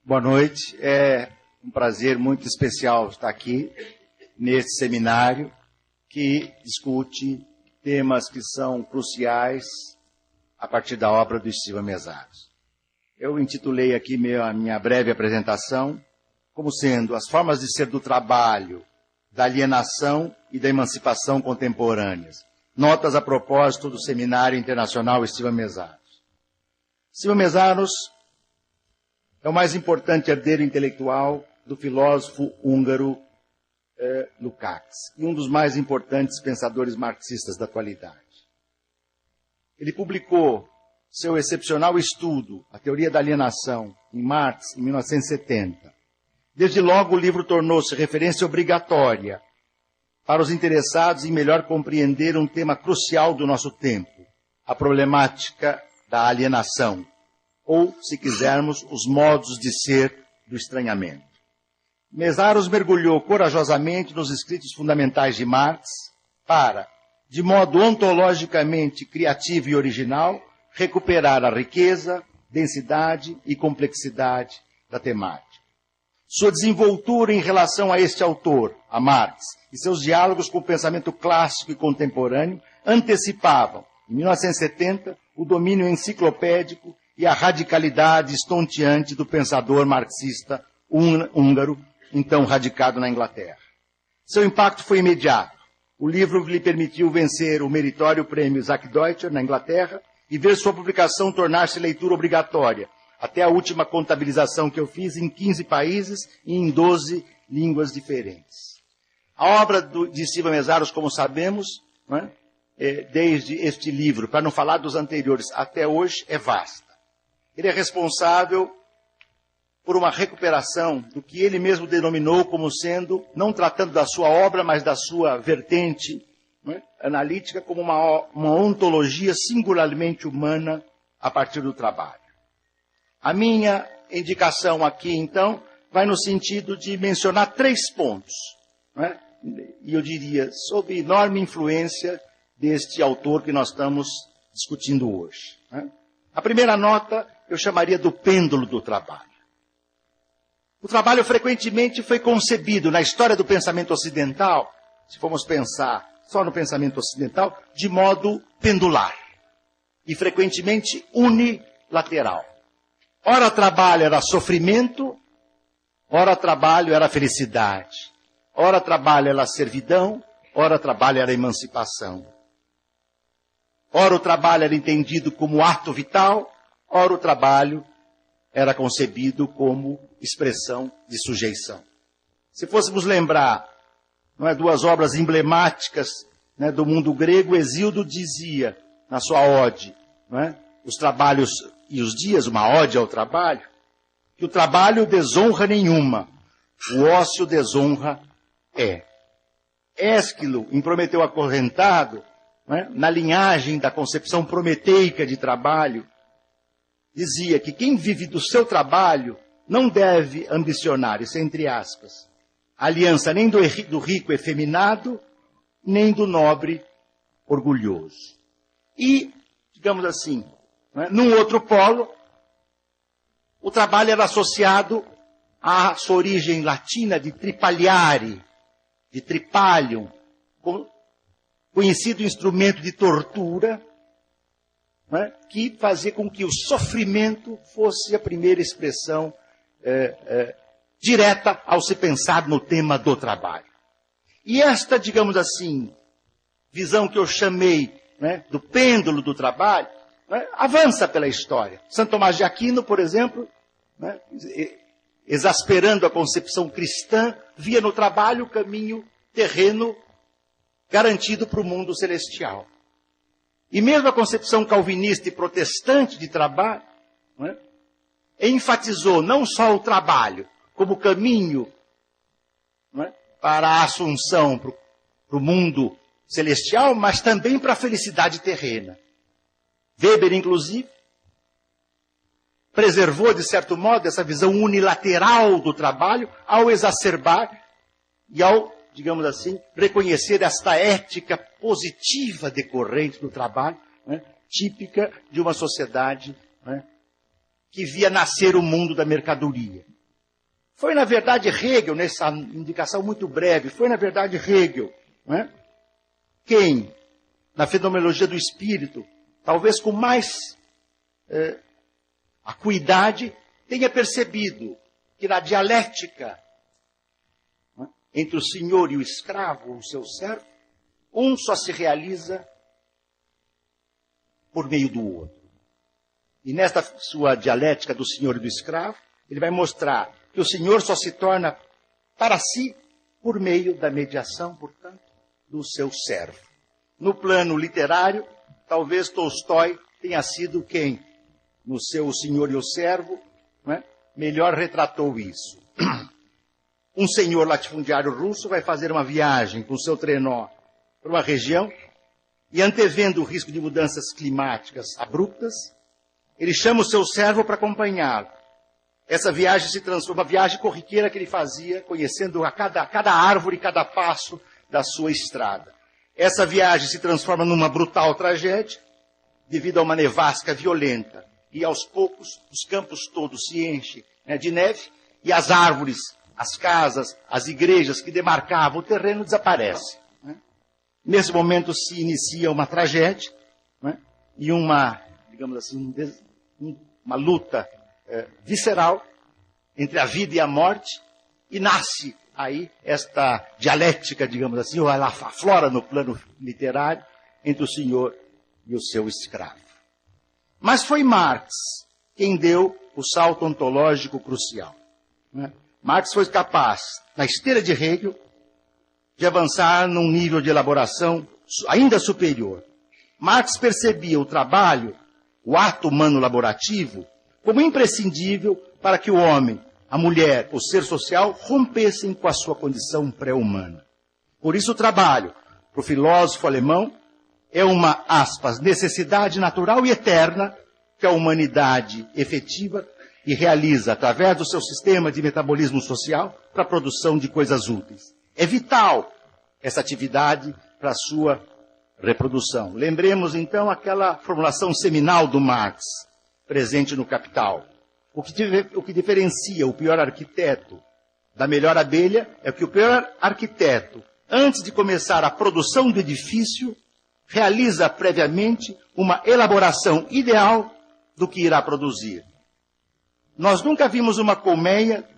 Boa noite. É um prazer muito especial estar aqui neste seminário que discute temas que são cruciais a partir da obra do Estiva Mesaros. Eu intitulei aqui a minha breve apresentação como sendo as formas de ser do trabalho, da alienação e da emancipação contemporâneas. Notas a propósito do Seminário Internacional Estiva Mesaros. Estiva Mesaros é o mais importante herdeiro intelectual do filósofo húngaro Lukács e um dos mais importantes pensadores marxistas da atualidade. Ele publicou seu excepcional estudo, A Teoria da Alienação, em Marx, em 1970. Desde logo, o livro tornou-se referência obrigatória para os interessados em melhor compreender um tema crucial do nosso tempo, a problemática da alienação, ou, se quisermos, os modos de ser do estranhamento. Mesaros mergulhou corajosamente nos escritos fundamentais de Marx para, de modo ontologicamente criativo e original, recuperar a riqueza, densidade e complexidade da temática. Sua desenvoltura em relação a este autor, a Marx, e seus diálogos com o pensamento clássico e contemporâneo antecipavam, em 1970, o domínio enciclopédico e a radicalidade estonteante do pensador marxista húngaro, então radicado na Inglaterra. Seu impacto foi imediato. O livro lhe permitiu vencer o meritório prêmio Isaac Deutscher, na Inglaterra, e ver sua publicação tornar-se leitura obrigatória, até a última contabilização que eu fiz, em 15 países e em 12 línguas diferentes. A obra de Estiva Mesaros, como sabemos, desde este livro, para não falar dos anteriores, até hoje, é vasta. Ele é responsável por uma recuperação do que ele mesmo denominou como sendo, não tratando da sua obra, mas da sua vertente analítica, como uma ontologia singularmente humana a partir do trabalho. A minha indicação aqui, então, vai no sentido de mencionar 3 pontos, e eu diria, sob enorme influência deste autor que nós estamos discutindo hoje. A primeira nota eu chamaria do pêndulo do trabalho. O trabalho frequentemente foi concebido na história do pensamento ocidental, se formos pensar só no pensamento ocidental, de modo pendular e frequentemente unilateral. Ora trabalho era sofrimento, ora trabalho era felicidade, ora trabalho era servidão, ora trabalho era emancipação. Ora o trabalho era entendido como ato vital, ora o trabalho era concebido como expressão de sujeição. Se fôssemos lembrar 2 obras emblemáticas do mundo grego, Hesíodo dizia, na sua ode, os trabalhos e os dias, uma ode ao trabalho, que o trabalho desonra nenhuma, o ócio desonra é. Ésquilo, em Prometeu Acorrentado, na linhagem da concepção prometeica de trabalho, dizia que quem vive do seu trabalho não deve ambicionar, isso é entre aspas, aliança nem do rico efeminado, nem do nobre orgulhoso. E, digamos assim, num outro polo, o trabalho era associado à sua origem latina de tripaliare, de tripalium, conhecido instrumento de tortura, que fazia com que o sofrimento fosse a primeira expressão direta ao se pensar no tema do trabalho. E esta, digamos assim, visão que eu chamei do pêndulo do trabalho, avança pela história. Santo Tomás de Aquino, por exemplo, exasperando a concepção cristã, via no trabalho o caminho terreno garantido para o mundo celestial. E mesmo a concepção calvinista e protestante de trabalho enfatizou não só o trabalho como caminho para a assunção, para o mundo celestial, mas também para a felicidade terrena. Weber, inclusive, preservou, de certo modo, essa visão unilateral do trabalho ao exacerbar e ao, digamos assim, reconhecer esta ética positiva decorrente do trabalho, típica de uma sociedade que via nascer o mundo da mercadoria. Foi, na verdade, Hegel, nessa indicação muito breve, foi, na verdade, Hegel, não é? Quem, na fenomenologia do espírito, talvez com mais acuidade, tenha percebido que na dialética, não é, entre o senhor e o escravo, o seu servo, um só se realiza por meio do outro. E nesta sua dialética do senhor e do escravo, ele vai mostrar que o senhor só se torna para si por meio da mediação, portanto, do seu servo. No plano literário, talvez Tolstói tenha sido quem, no seu O Senhor e o Servo, não é, melhor retratou isso. Um senhor latifundiário russo vai fazer uma viagem com seu trenó para uma região e, antevendo o risco de mudanças climáticas abruptas, ele chama o seu servo para acompanhá-lo. Essa viagem se transforma, uma viagem corriqueira que ele fazia, conhecendo cada árvore, cada passo da sua estrada. Essa viagem se transforma numa brutal tragédia, devido a uma nevasca violenta. E aos poucos, os campos todos se enchem, né, de neve, e as árvores, as casas, as igrejas que demarcavam o terreno desaparecem. Né? Nesse momento se inicia uma tragédia, né, e uma, digamos assim, uma luta visceral entre a vida e a morte, e nasce aí esta dialética, digamos assim, ou ela aflora no plano literário, entre o senhor e o seu escravo. Mas foi Marx quem deu o salto ontológico crucial. Né? Marx foi capaz, na esteira de Hegel, de avançar num nível de elaboração ainda superior. Marx percebia o trabalho, o ato humano laborativo, como imprescindível para que o homem, a mulher, o ser social, rompessem com a sua condição pré-humana. Por isso o trabalho, para o filósofo alemão, é uma, aspas, necessidade natural e eterna que a humanidade efetiva e realiza através do seu sistema de metabolismo social para a produção de coisas úteis. É vital essa atividade para a sua reprodução. Lembremos então aquela formulação seminal do Marx, presente no Capital. O que diferencia o pior arquiteto da melhor abelha é que o pior arquiteto, antes de começar a produção do edifício, realiza previamente uma elaboração ideal do que irá produzir. Nós nunca vimos uma colmeia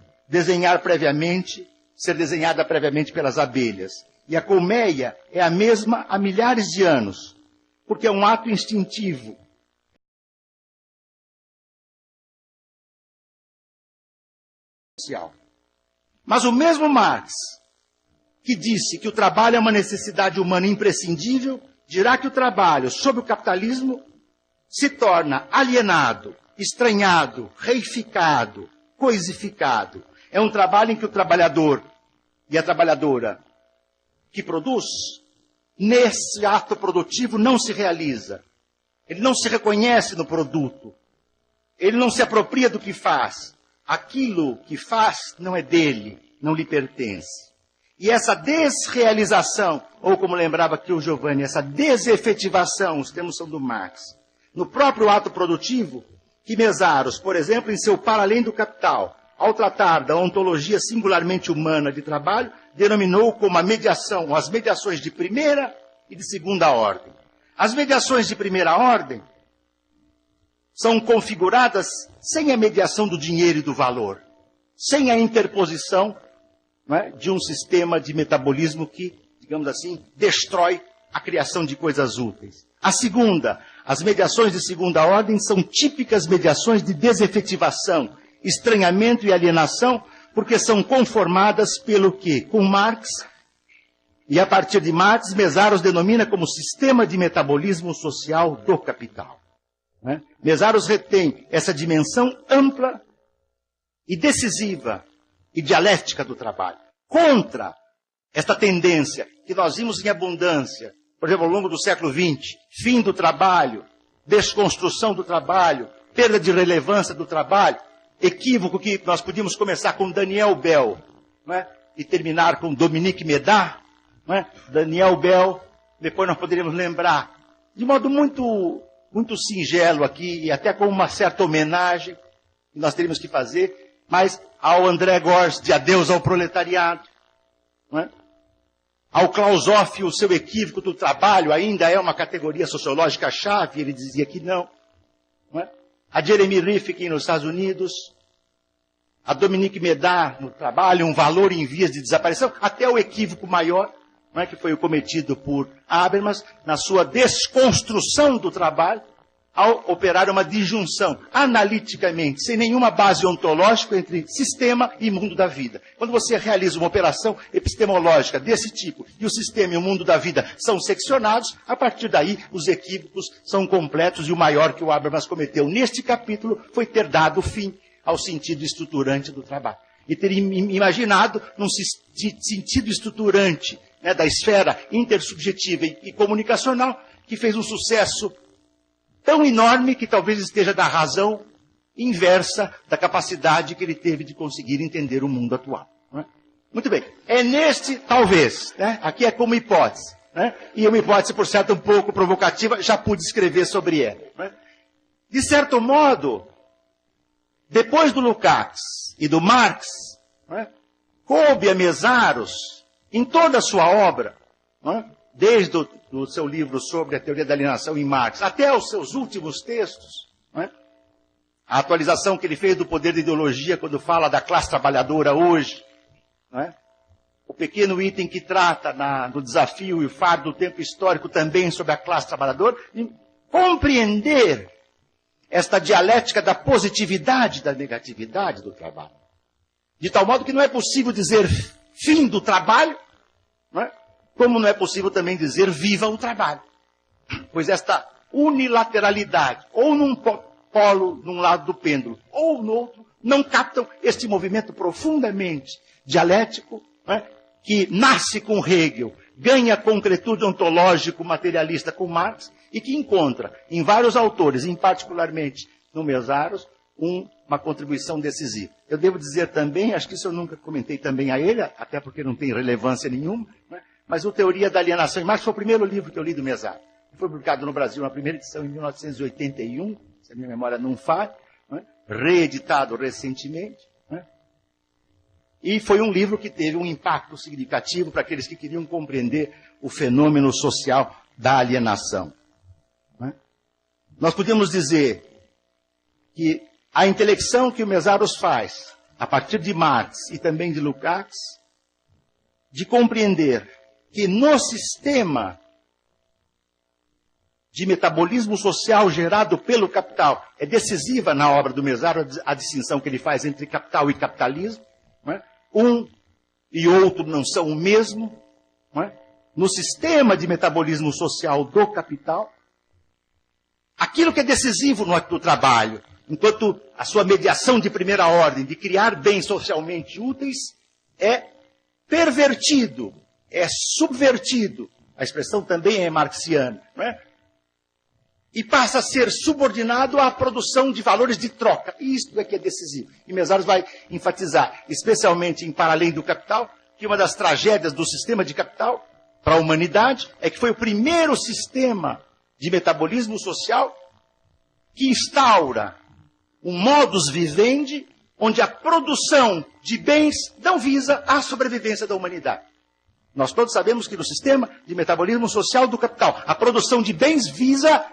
ser desenhada previamente pelas abelhas. E a colmeia é a mesma há milhares de anos, porque é um ato instintivo. Mas o mesmo Marx, que disse que o trabalho é uma necessidade humana imprescindível, dirá que o trabalho, sob o capitalismo, se torna alienado, estranhado, reificado, coisificado. É um trabalho em que o trabalhador e a trabalhadora que produz, nesse ato produtivo não se realiza. Ele não se reconhece no produto. Ele não se apropria do que faz. Aquilo que faz não é dele, não lhe pertence. E essa desrealização, ou como lembrava aqui o Giovanni, essa desefetivação, os termos são do Marx, no próprio ato produtivo, que Mesaros, por exemplo, em seu Para Além do Capital, ao tratar da ontologia singularmente humana de trabalho, denominou como a mediação, as mediações de primeira e de segunda ordem. As mediações de primeira ordem são configuradas sem a mediação do dinheiro e do valor, sem a interposição, não é, de um sistema de metabolismo que, digamos assim, destrói a criação de coisas úteis. A segunda, as mediações de segunda ordem são típicas mediações de desefetivação, estranhamento e alienação, porque são conformadas pelo que, com Marx, e a partir de Marx, Mesaros denomina como sistema de metabolismo social do capital. Né? Mesaros retém essa dimensão ampla e decisiva e dialética do trabalho, contra esta tendência que nós vimos em abundância, por exemplo, ao longo do século XX, fim do trabalho, desconstrução do trabalho, perda de relevância do trabalho, equívoco que nós podíamos começar com Daniel Bell, não é? E terminar com Dominique Méda, não é? Daniel Bell, depois nós poderíamos lembrar, de modo muito singelo aqui, e até com uma certa homenagem, que nós teríamos que fazer, mas ao André Gorz de Adeus ao Proletariado, não é? Ao Klaus Hoff, o seu equívoco do trabalho ainda é uma categoria sociológica chave, ele dizia que não é? A Jeremy Rifkin nos Estados Unidos, a Dominique Méda no trabalho, um valor em vias de desaparição, até o equívoco maior, não é, que foi o cometido por Habermas na sua desconstrução do trabalho, ao operar uma disjunção, analiticamente, sem nenhuma base ontológica entre sistema e mundo da vida. Quando você realiza uma operação epistemológica desse tipo, e o sistema e o mundo da vida são seccionados, a partir daí os equívocos são completos, e o maior que o Habermas cometeu neste capítulo foi ter dado fim ao sentido estruturante do trabalho. E ter imaginado num sentido estruturante, né, da esfera intersubjetiva e comunicacional, que fez um sucesso tão enorme que talvez esteja da razão inversa da capacidade que ele teve de conseguir entender o mundo atual. Não é? Muito bem. É neste, talvez, né? Aqui é como hipótese, né? E uma hipótese, por certo, um pouco provocativa, já pude escrever sobre ela. Não é? De certo modo, depois do Lukács e do Marx, não é? Coube a Mésaros, em toda a sua obra, não é? Desde o seu livro sobre a teoria da alienação em Marx, até os seus últimos textos, não é? A atualização que ele fez do poder da ideologia quando fala da classe trabalhadora hoje, não é? O pequeno item que trata no desafio e o fardo do tempo histórico também sobre a classe trabalhadora, e compreender esta dialética da positividade e da negatividade do trabalho. De tal modo que não é possível dizer fim do trabalho, não é? Como não é possível também dizer viva o trabalho. Pois esta unilateralidade, ou num polo, num lado do pêndulo, ou no outro, não captam este movimento profundamente dialético, não é? Que nasce com Hegel, ganha concretude ontológico materialista com Marx, e que encontra em vários autores, e particularmente no Mésaros, uma contribuição decisiva. Eu devo dizer também, acho que isso eu nunca comentei também a ele, até porque não tem relevância nenhuma, não é? Mas o Teoria da Alienação em Marx foi o primeiro livro que eu li do Mésaros. Foi publicado no Brasil na primeira edição em 1981, se a minha memória não falha, não é? Reeditado recentemente. Não é? E foi um livro que teve um impacto significativo para aqueles que queriam compreender o fenômeno social da alienação. Não é? Nós podemos dizer que a intelecção que o Mésaros faz, a partir de Marx e também de Lukács, de compreender que no sistema de metabolismo social gerado pelo capital, é decisiva na obra do Mésaros a distinção que ele faz entre capital e capitalismo. Não é? Um e outro não são o mesmo. Não é? No sistema de metabolismo social do capital, aquilo que é decisivo no trabalho, enquanto a sua mediação de primeira ordem, de criar bens socialmente úteis, é pervertido, é subvertido, a expressão também é marxiana, não é? E passa a ser subordinado à produção de valores de troca. Isto é que é decisivo. E Mésaros vai enfatizar, especialmente em Para Além do Capital, que uma das tragédias do sistema de capital para a humanidade é que foi o primeiro sistema de metabolismo social que instaura um modus vivendi onde a produção de bens não visa a sobrevivência da humanidade. Nós todos sabemos que no sistema de metabolismo social do capital, a produção de bens visa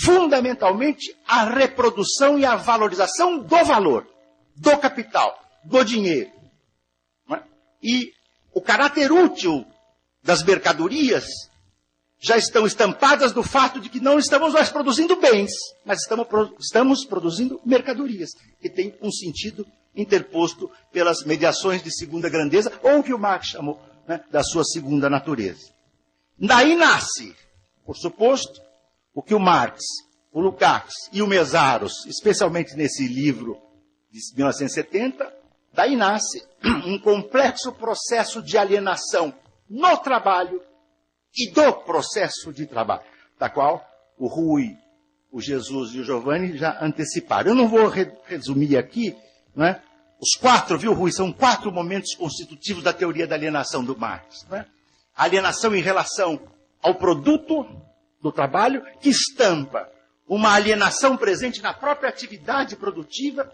fundamentalmente a reprodução e a valorização do valor, do capital, do dinheiro. Não é? E o caráter útil das mercadorias já estão estampadas no fato de que não estamos mais produzindo bens, mas estamos produzindo mercadorias, que tem um sentido interposto pelas mediações de segunda grandeza, ou o que o Marx chamou, né, da sua segunda natureza. Daí nasce, por suposto, o que o Marx, o Lukács e o Mésaros, especialmente nesse livro de 1970, daí nasce um complexo processo de alienação no trabalho e do processo de trabalho, da qual o Rui, o Jesus e o Giovanni já anteciparam. Eu não vou resumir aqui, não é? Os quatro, viu, Rui, são 4 momentos constitutivos da teoria da alienação do Marx. Não é? A alienação em relação ao produto do trabalho, que estampa uma alienação presente na própria atividade produtiva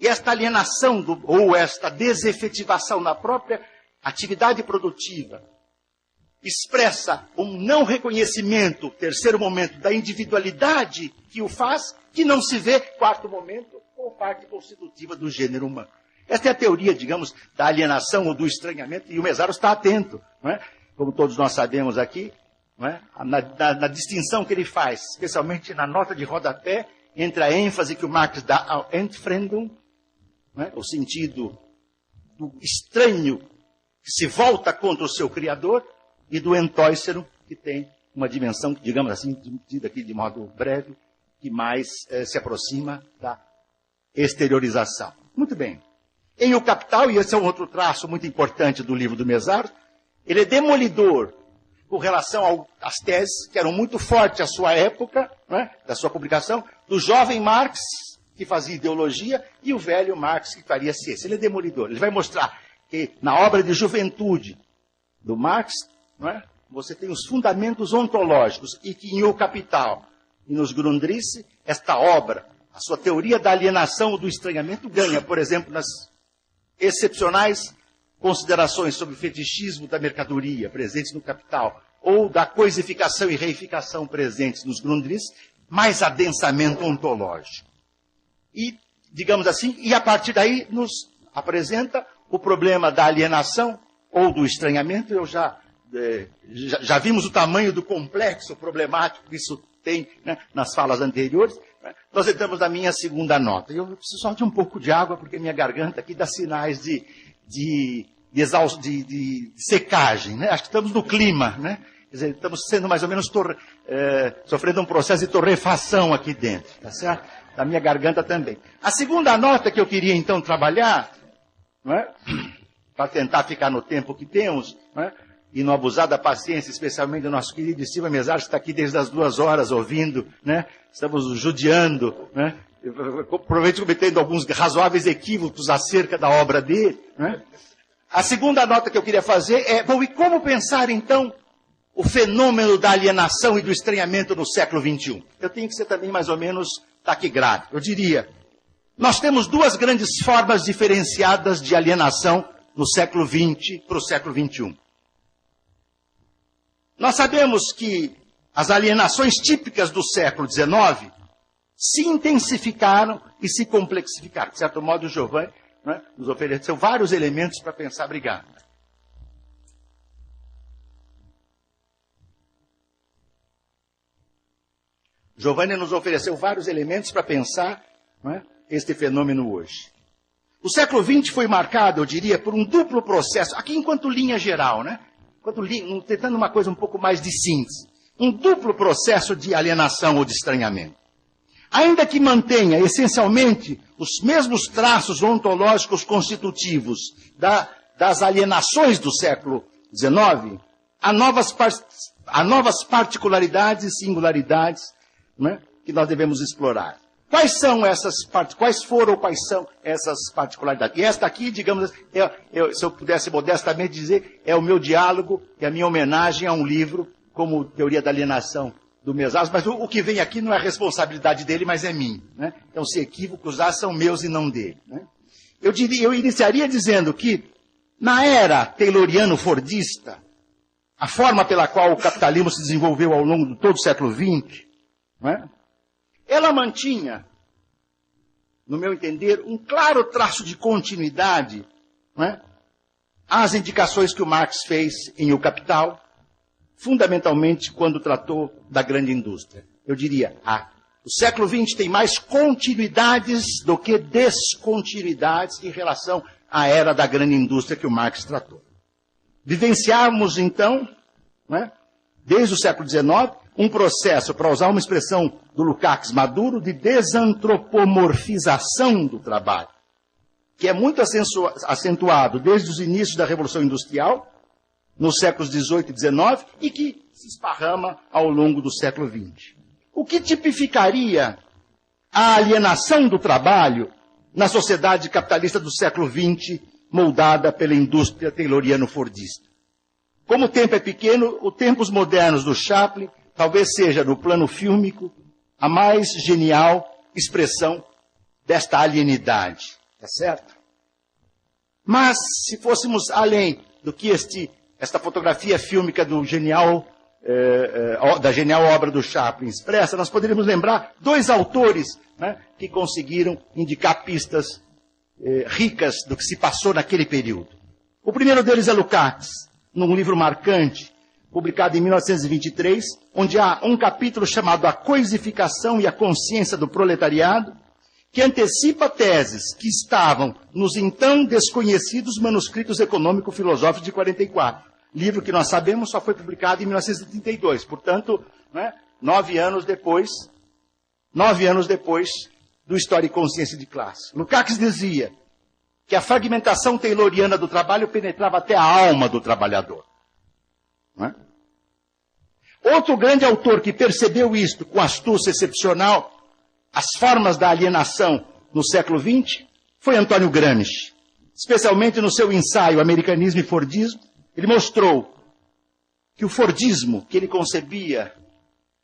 E esta alienação, ou esta desefetivação na própria atividade produtiva, expressa um não reconhecimento, terceiro momento, da individualidade que o faz, que não se vê, quarto momento, como parte constitutiva do gênero humano. Esta é a teoria, digamos, da alienação ou do estranhamento, e o Mésaros está atento, não é? Como todos nós sabemos aqui, não é? Na distinção que ele faz, especialmente na nota de rodapé, entre a ênfase que o Marx dá ao Entfremdung, não é? O sentido do estranho que se volta contra o seu criador, e do Entäußerung, que tem uma dimensão, digamos assim, dita aqui de modo breve, que mais se aproxima da exteriorização. Muito bem. Em O Capital, e esse é um outro traço muito importante do livro do Mésaros, ele é demolidor com relação às teses, que eram muito fortes à sua época, né, da sua publicação, do jovem Marx, que fazia ideologia, e o velho Marx, que faria ciência. Ele é demolidor. Ele vai mostrar que na obra de juventude do Marx, não é, você tem os fundamentos ontológicos, e que em O Capital e nos Grundrisse, esta obra, a sua teoria da alienação ou do estranhamento, ganha, por exemplo, nas excepcionais considerações sobre o fetichismo da mercadoria presentes no Capital, ou da coisificação e reificação presentes nos Grundrisse, mais adensamento ontológico. E, digamos assim, e a partir daí nos apresenta o problema da alienação ou do estranhamento. Eu já vimos o tamanho do complexo problemático que isso tem, né, nas falas anteriores. Nós entramos na minha segunda nota. Eu preciso só de um pouco de água, porque minha garganta aqui dá sinais de secagem, né? Acho que estamos no clima, né? Quer dizer, estamos sendo mais ou menos sofrendo um processo de torrefação aqui dentro, tá certo? Da minha garganta também. A segunda nota que eu queria então trabalhar, não é? Para tentar ficar no tempo que temos, não é? E não abusar da paciência, especialmente do nosso querido Silva Mésaros, que está aqui desde as 2 horas ouvindo, né? Estamos judiando, né? Provavelmente cometendo alguns razoáveis equívocos acerca da obra dele, né? A segunda nota que eu queria fazer é, bom, e como pensar então o fenômeno da alienação e do estranhamento no século XXI? Eu tenho que ser também mais ou menos taquigráfico. Eu diria, nós temos 2 grandes formas diferenciadas de alienação no século XX para o século XXI. Nós sabemos que as alienações típicas do século XIX se intensificaram e se complexificaram. De certo modo, o Giovanni, né, nos ofereceu vários elementos para pensar. Obrigado. Giovanni nos ofereceu vários elementos para pensar, né, este fenômeno hoje. O século XX foi marcado, eu diria, por um duplo processo, aqui enquanto linha geral, né? Tentando uma coisa um pouco mais de síntese. Um duplo processo de alienação ou de estranhamento. Ainda que mantenha, essencialmente, os mesmos traços ontológicos constitutivos das alienações do século XIX, há novas particularidades e singularidades, né, que nós devemos explorar. Quais são essas quais são essas particularidades? E esta aqui, digamos, se eu pudesse modestamente dizer, é o meu diálogo e a minha homenagem a um livro como Teoria da Alienação do Mésaros, mas o que vem aqui não é responsabilidade dele, mas é minha, né? Então, se equívocos há, são meus e não dele, né? Eu iniciaria dizendo que, na era tayloriano-fordista, a forma pela qual o capitalismo se desenvolveu ao longo de todo o século XX, né, ela mantinha, no meu entender, um claro traço de continuidade, né, às indicações que o Marx fez em O Capital, fundamentalmente quando tratou da grande indústria. Eu diria, o século XX tem mais continuidades do que descontinuidades em relação à era da grande indústria que o Marx tratou. Vivenciarmos, então, né, desde o século XIX, um processo, para usar uma expressão do Lukács Maduro, de desantropomorfização do trabalho, que é muito acentuado desde os inícios da Revolução Industrial, nos séculos XVIII e XIX, e que se esparrama ao longo do século XX. O que tipificaria a alienação do trabalho na sociedade capitalista do século XX, moldada pela indústria tayloriano-fordista? Como o tempo é pequeno, os tempos modernos do Chaplin talvez seja, no plano fílmico, a mais genial expressão desta alienidade, tá certo? Mas, se fôssemos além do que esta fotografia fílmica do da genial obra do Chaplin expressa, nós poderíamos lembrar dois autores, né, que conseguiram indicar pistas ricas do que se passou naquele período. O primeiro deles é Lukács, num livro marcante, publicado em 1923, onde há um capítulo chamado A Coisificação e a Consciência do Proletariado, que antecipa teses que estavam nos então desconhecidos manuscritos econômico-filosóficos de 44. Livro que nós sabemos só foi publicado em 1932. Portanto, né, 9 anos depois do História e Consciência de Classe. Lukács dizia que a fragmentação tayloriana do trabalho penetrava até a alma do trabalhador. Né? Outro grande autor que percebeu isto com astúcia excepcional, as formas da alienação no século XX, foi Antônio Gramsci. Especialmente no seu ensaio Americanismo e Fordismo, ele mostrou que o Fordismo, que ele concebia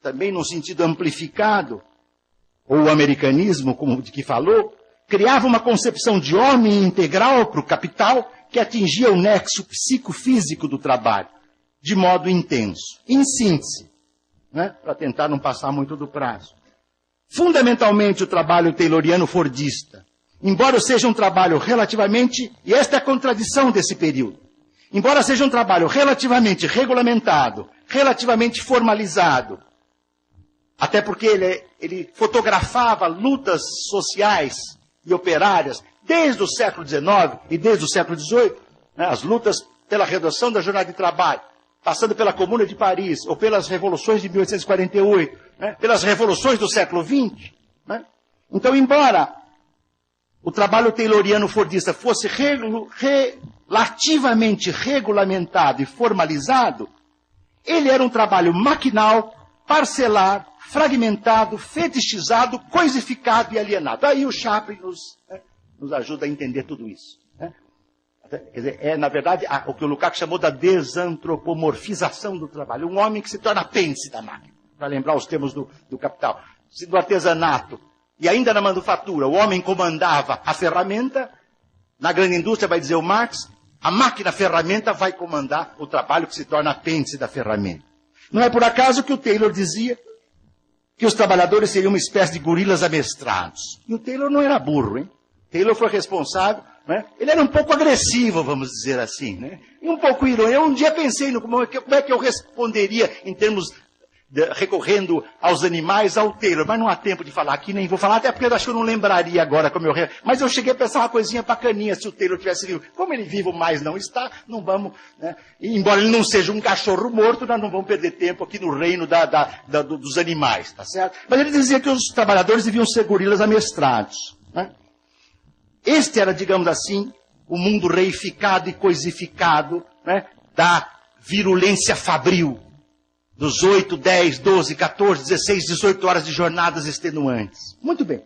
também num sentido amplificado, ou o americanismo, como de que falou, criava uma concepção de homem integral para o capital que atingia o nexo psicofísico do trabalho, de modo intenso. Em síntese, né, para tentar não passar muito do prazo. Fundamentalmente, o trabalho tayloriano fordista, embora seja um trabalho relativamente, e esta é a contradição desse período, embora seja um trabalho relativamente regulamentado, relativamente formalizado, até porque ele fotografava lutas sociais e operárias desde o século XIX e desde o século XVIII, né, as lutas pela redução da jornada de trabalho, passando pela Comuna de Paris, ou pelas revoluções de 1848, né, pelas revoluções do século XX. Né? Então, embora o trabalho tayloriano fordista fosse relativamente regulamentado e formalizado, ele era um trabalho maquinal, parcelar, fragmentado, fetichizado, coisificado e alienado. Aí o Chaplin nos ajuda a entender tudo isso. Né? Quer dizer, na verdade, o que o Lukács chamou da desantropomorfização do trabalho. Um homem que se torna apêndice da máquina, para lembrar os termos do Capital. Do artesanato e ainda na manufatura, o homem comandava a ferramenta, na grande indústria, vai dizer o Marx, a máquina ferramenta vai comandar o trabalho que se torna apêndice da ferramenta. Não é por acaso que o Taylor dizia que os trabalhadores seriam uma espécie de gorilas amestrados. E o Taylor não era burro, hein? Taylor foi responsável, né? Ele era um pouco agressivo, vamos dizer assim, né? E um pouco irônico. Eu um dia pensei como é que eu responderia em termos recorrendo aos animais ao Taylor, mas não há tempo de falar aqui, nem vou falar, até porque eu acho que eu não lembraria agora como mas eu cheguei a pensar uma coisinha bacaninha se o Taylor tivesse vivo. Como ele vivo mais não está, não vamos, né? E, embora ele não seja um cachorro morto, nós não vamos perder tempo aqui no reino dos animais, tá certo? Mas ele dizia que os trabalhadores deviam ser gorilas amestrados, né? Este era, digamos assim, o mundo reificado e coisificado, né, da virulência fabril, dos 8, 10, 12, 14, 16, 18 horas de jornadas extenuantes. Muito bem.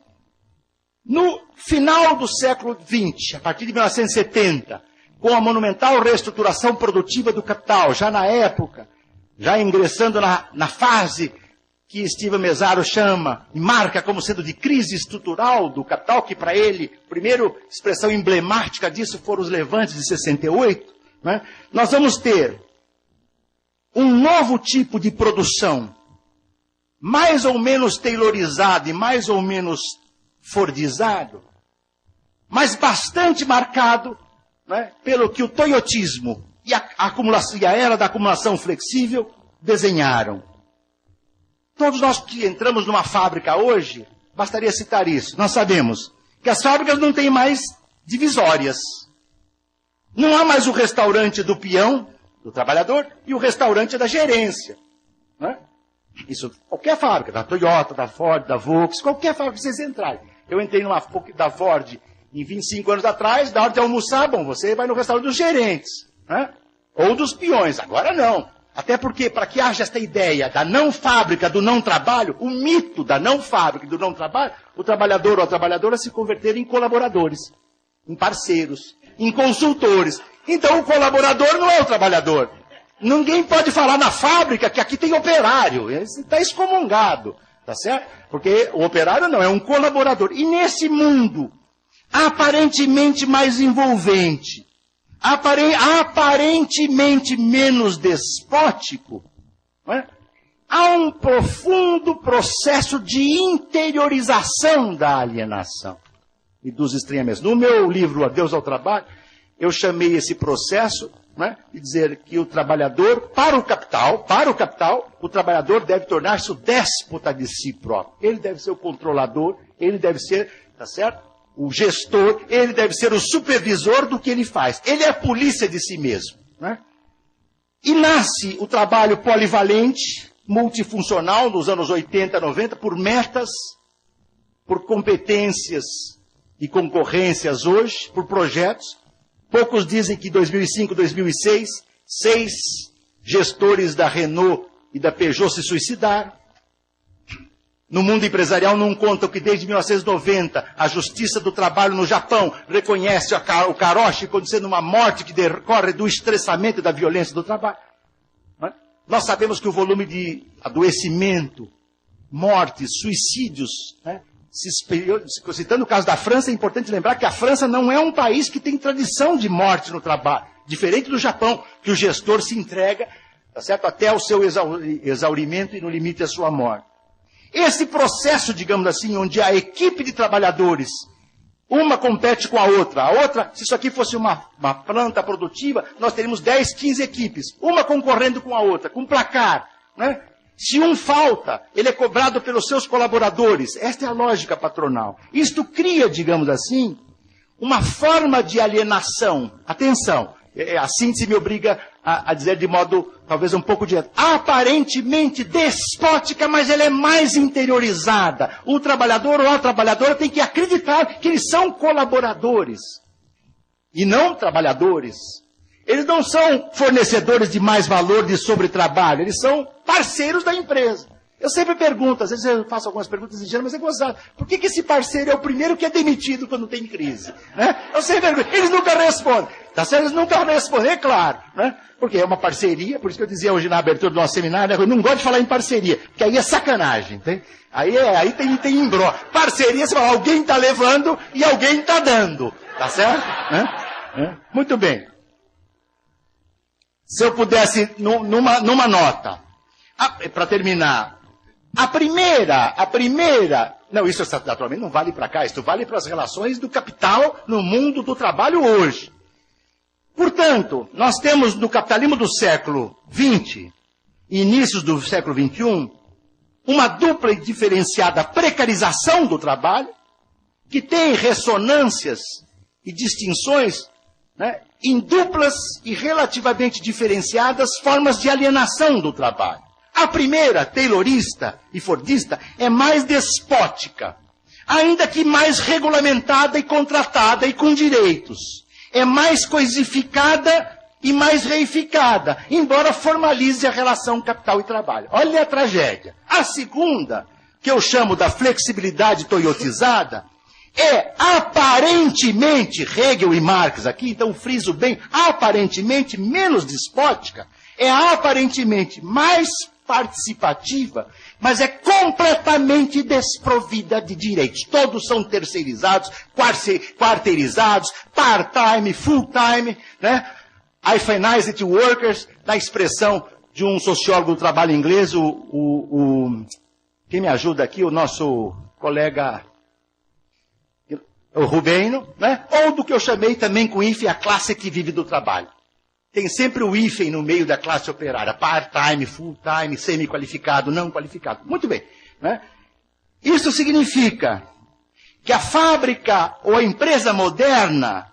No final do século XX, a partir de 1970, com a monumental reestruturação produtiva do capital, já na época, já ingressando na fase que Steven Mezzaro chama e marca como sendo de crise estrutural do capital, que para ele, a primeira expressão emblemática disso foram os levantes de 68, né? Nós vamos ter um novo tipo de produção, mais ou menos taylorizado e mais ou menos fordizado, mas bastante marcado, né, pelo que o toyotismo e a era da acumulação flexível desenharam. Todos nós que entramos numa fábrica hoje, bastaria citar isso, nós sabemos que as fábricas não têm mais divisórias. Não há mais o restaurante do peão, do trabalhador, e o restaurante da gerência. Né? Isso, qualquer fábrica, da Toyota, da Ford, da Volkswagen, qualquer fábrica que vocês entrarem. Eu entrei numa da Ford em 25 anos atrás, da hora de almoçar, bom, você vai no restaurante dos gerentes, né? Ou dos peões, agora não. Até porque, para que haja esta ideia da não fábrica, do não trabalho, o mito da não fábrica e do não trabalho, o trabalhador ou a trabalhadora se converter em colaboradores, em parceiros, em consultores. Então o colaborador não é o trabalhador. Ninguém pode falar na fábrica que aqui tem operário. Está excomungado, tá certo? Porque o operário não, é um colaborador. E nesse mundo aparentemente mais envolvente, aparentemente menos despótico, não é? Há um profundo processo de interiorização da alienação e dos estranhamentos. No meu livro Adeus ao Trabalho, eu chamei esse processo, né, de dizer que o trabalhador, para o capital, o trabalhador deve tornar-se o déspota de si próprio. Ele deve ser o controlador, ele deve ser, tá certo? O gestor, ele deve ser o supervisor do que ele faz. Ele é a polícia de si mesmo, né? E nasce o trabalho polivalente, multifuncional, nos anos 80, 90, por metas, por competências e concorrências hoje, por projetos. Poucos dizem que em 2005, 2006, 6 gestores da Renault e da Peugeot se suicidaram. No mundo empresarial não contam que desde 1990 a Justiça do Trabalho no Japão reconhece o karoshi como sendo uma morte que decorre do estressamento e da violência do trabalho. Nós sabemos que o volume de adoecimento, mortes, suicídios, né, citando o caso da França, é importante lembrar que a França não é um país que tem tradição de morte no trabalho, diferente do Japão, que o gestor se entrega, tá certo, até o seu exaurimento e no limite da sua morte. Esse processo, digamos assim, onde a equipe de trabalhadores, uma compete com a outra, se isso aqui fosse uma planta produtiva, nós teríamos 10, 15 equipes, uma concorrendo com a outra, com placar, né? Se um falta, ele é cobrado pelos seus colaboradores. Esta é a lógica patronal. Isto cria, digamos assim, uma forma de alienação. Atenção, a síntese me obriga a dizer de modo talvez um pouco direto. Aparentemente despótica, mas ela é mais interiorizada. O trabalhador ou a trabalhadora tem que acreditar que eles são colaboradores e não trabalhadores. Eles não são fornecedores de mais valor de sobretrabalho, eles são parceiros da empresa. Eu sempre pergunto, às vezes eu faço algumas perguntas ingênuas, mas é gozado. Por que esse parceiro é o primeiro que é demitido quando tem crise? Né? Eu sempre pergunto, eles nunca respondem. Tá certo? Eles nunca respondem, é claro. Né? Porque é uma parceria, por isso que eu dizia hoje na abertura do nosso seminário, né? Eu não gosto de falar em parceria, porque aí é sacanagem. Tem? Aí tem embró. Parceria, você fala, alguém está levando e alguém está dando. Tá certo? Muito bem. Se eu pudesse, numa nota, para terminar, a primeira, não, isso naturalmente não vale para cá, isso vale para as relações do capital no mundo do trabalho hoje. Portanto, nós temos no capitalismo do século XX, inícios do século XXI, uma dupla e diferenciada precarização do trabalho, que tem ressonâncias e distinções, né, em duplas e relativamente diferenciadas formas de alienação do trabalho. A primeira, taylorista e fordista, é mais despótica, ainda que mais regulamentada e contratada e com direitos. É mais coisificada e mais reificada, embora formalize a relação capital e trabalho. Olha a tragédia. A segunda, que eu chamo da flexibilidade toyotizada, é aparentemente, Hegel e Marx aqui, então friso bem, aparentemente menos despótica, é aparentemente mais participativa, mas é completamente desprovida de direitos. Todos são terceirizados, quarteirizados, part-time, full-time, né? Hyphenized workers, na expressão de um sociólogo do trabalho inglês, quem me ajuda aqui, o nosso colega o Rubeno, né? Ou do que eu chamei também com hífen a classe que vive do trabalho. Tem sempre o hífen no meio da classe operária, part-time, full-time, semi-qualificado, não qualificado. Muito bem. Né? Isso significa que a fábrica ou a empresa moderna,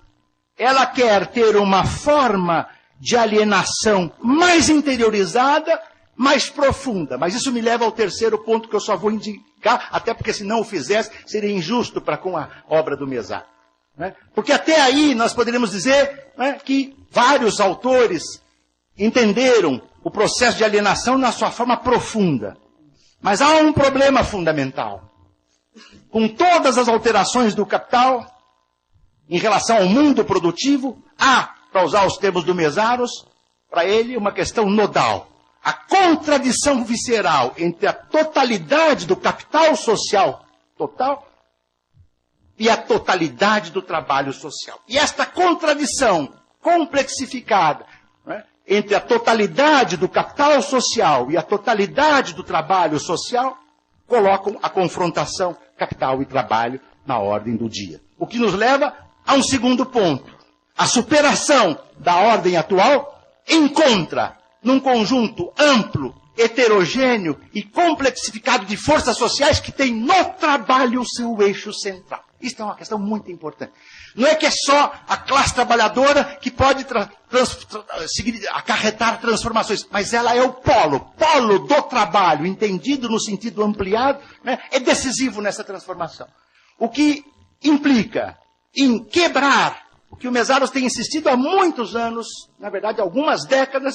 ela quer ter uma forma de alienação mais interiorizada, mais profunda. Mas isso me leva ao terceiro ponto que eu só vou indicar, até porque se não o fizesse, seria injusto para com a obra do Mézard. Né? Porque até aí nós poderíamos dizer, né, que vários autores entenderam o processo de alienação na sua forma profunda. Mas há um problema fundamental. Com todas as alterações do capital, em relação ao mundo produtivo, há, para usar os termos do Mézard, para ele uma questão nodal. A contradição visceral entre a totalidade do capital social total e a totalidade do trabalho social. E esta contradição complexificada, né, entre a totalidade do capital social e a totalidade do trabalho social, colocam a confrontação capital e trabalho na ordem do dia. O que nos leva a um segundo ponto. A superação da ordem atual encontra, num conjunto amplo, heterogêneo e complexificado de forças sociais que tem no trabalho o seu eixo central. Isso é uma questão muito importante. Não é que é só a classe trabalhadora que pode acarretar transformações, mas ela é o polo do trabalho, entendido no sentido ampliado, né, é decisivo nessa transformação. O que implica em quebrar o que o Mesaros tem insistido há muitos anos, na verdade algumas décadas,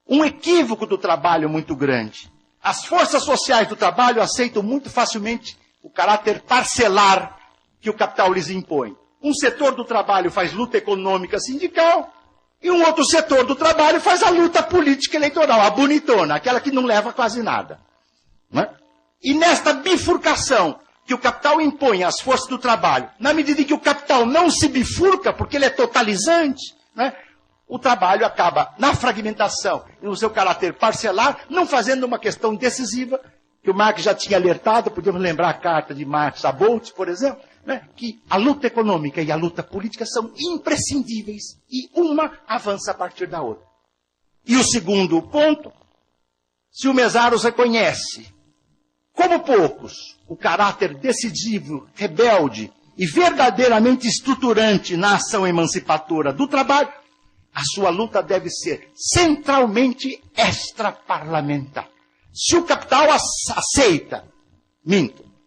um equívoco do trabalho muito grande. As forças sociais do trabalho aceitam muito facilmente o caráter parcelar que o capital lhes impõe. Um setor do trabalho faz luta econômica sindical e um outro setor do trabalho faz a luta política eleitoral, a bonitona, aquela que não leva quase nada. Não é? E nesta bifurcação que o capital impõe às forças do trabalho, na medida em que o capital não se bifurca, porque ele é totalizante, né, o trabalho acaba na fragmentação e no seu caráter parcelar, não fazendo uma questão decisiva, que o Marx já tinha alertado, podemos lembrar a carta de Marx a Bolt, por exemplo, né, que a luta econômica e a luta política são imprescindíveis e uma avança a partir da outra. E o segundo ponto, se o Mesaros reconhece, como poucos, o caráter decisivo, rebelde e verdadeiramente estruturante na ação emancipadora do trabalho, a sua luta deve ser centralmente extraparlamentar. Se o capital aceita,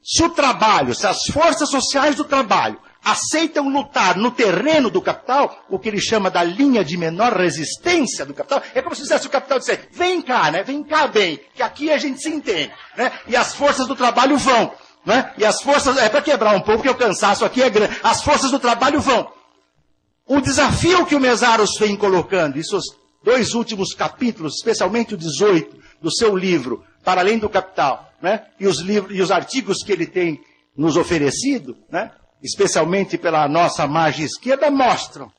se o trabalho, se as forças sociais do trabalho aceitam lutar no terreno do capital, o que ele chama da linha de menor resistência do capital, é como se dissesse o capital dizer, vem cá, né? Vem cá bem, que aqui a gente se entende, né? E as forças do trabalho vão, né? E as forças, é para quebrar um pouco, porque o cansaço aqui é grande, as forças do trabalho vão. O desafio que o Mesaros vem colocando, e seus dois últimos capítulos, especialmente o 18 do seu livro, Para Além do Capital, né? E os artigos que ele tem nos oferecido, né? Especialmente pela nossa margem esquerda, mostram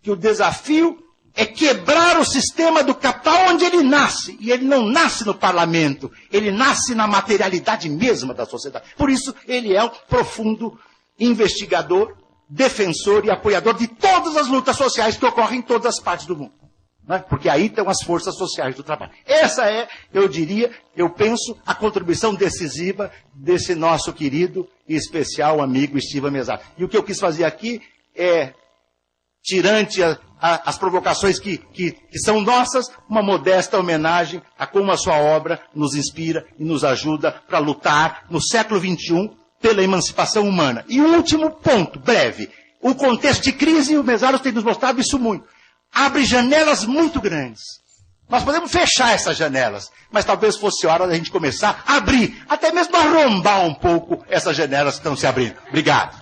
que o desafio é quebrar o sistema do capital onde ele nasce. E ele não nasce no parlamento, ele nasce na materialidade mesma da sociedade. Por isso, ele é um profundo investigador, defensor e apoiador de todas as lutas sociais que ocorrem em todas as partes do mundo. Né? Porque aí estão as forças sociais do trabalho. Essa é, eu diria, eu penso, a contribuição decisiva desse nosso querido e especial amigo Estiva Mesaros. E o que eu quis fazer aqui é, tirante as provocações que são nossas, uma modesta homenagem a como a sua obra nos inspira e nos ajuda para lutar no século XXI pela emancipação humana. E o último ponto, breve. O contexto de crise, o Mesaros tem nos mostrado isso muito. Abre janelas muito grandes. Nós podemos fechar essas janelas, mas talvez fosse hora da gente começar a abrir, até mesmo arrombar um pouco essas janelas que estão se abrindo. Obrigado.